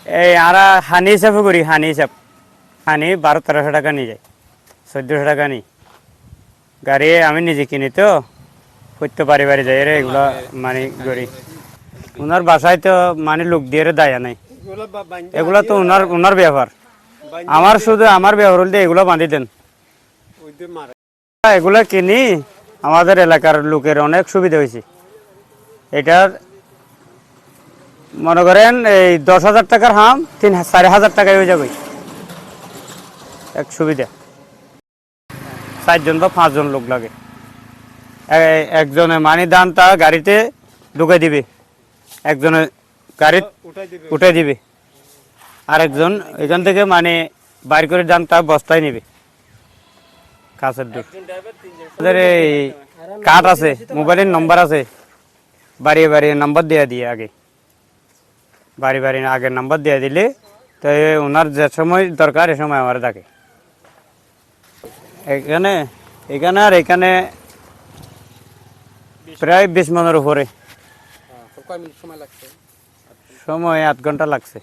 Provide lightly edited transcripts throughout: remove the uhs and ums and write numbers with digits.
এই আমরা হানি হিসাবে করি, হানি হিসাব। হানি 1200-1300 টাকা নিয়ে যায়, 1400 টাকা নিই। গাড়ি আমি নিজে কিনি তো, করতে বাড়ি বাড়ি যাই রে এগুলো মানে করি। ওনার বাসায় তো মানে লোক দিয়ে দায়া নাই, এগুলো তো ওনার ব্যবহার। আমার শুধু আমার ব্যবহার হলে এগুলো বাঁধি দেন। এগুলো কিনি, আমাদের এলাকার লোকের অনেক সুবিধা হয়েছে। এটার মনে করেন এই 10,000 টাকার হাম 3-4,500 টাকায় হয়ে যাবে। এক সুবিধা, 4 জন বা 5 জন লোক লাগে। একজনে মানে ধানটা গাড়িতে ঢুকাই দিবে, একজনে গাড়ি উঠাই দিবে, আর একজন এখান থেকে মানে বাইর করে ধানটা বস্তায় নিবে। কাছের দূর আমাদের এই কার্ড আছে, মোবাইলের নম্বর আছে, বাড়িয়ে বাড়িয়ে নাম্বার দেওয়া দিয়ে আগে বাড়ি বাড়ি আগের নাম্বার দিয়ে দিলে তো ওনার যে সময় দরকার এ সময় আমার থাকে। এখানে এখানে আর এখানে প্রায় 20 মনের উপরে সময় 8 ঘন্টা লাগছে।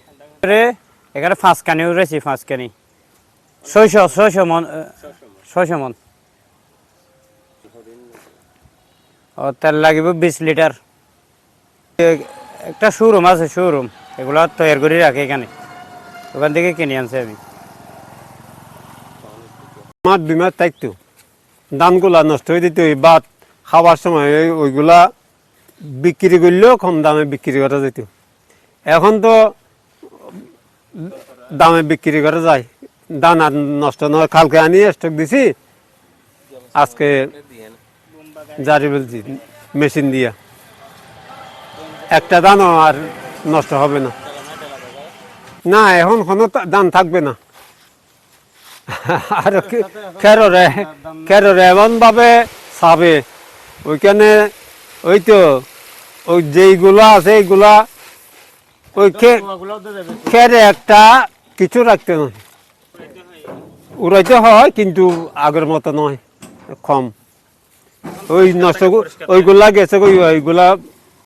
এখানে 5 কানি উড়েছি, 5 কানি 600 মন, 600 মন। ও তেল লাগিব 20 লিটার। একটা শোরুম আছে, শোরুম এগুলো তৈরি করে রাখে এখানে, ওখান থেকে কিনে আনছি আমি। মাঠ বিমার থাকতো, ধানগুলা নষ্ট হয়ে দিত, ওই বাদ খাওয়ার সময় ওইগুলা বিক্রি করলেও কম দামে বিক্রি করা যেত। এখন তো দামে বিক্রি করা যায়, ধান আর নষ্ট নয়। কালকে আনি স্টক দিছি, আজকে জারি বলছি মেশিন দিয়া, একটা ধানও আর নষ্ট হবে না। না এখন কোনো ধান থাকবে না। আর খেরোরে এমন ভাবে ছাবে ওইখানে, ওই তো ওই যেইগুলা আছে এইগুলা ওই খেরে একটা কিছু রাখতে নয়, উড়াইতে হয় কিন্তু আগের মতো নয়, কম। ওই নষ্ট ওইগুলা গেছে, ওইগুলা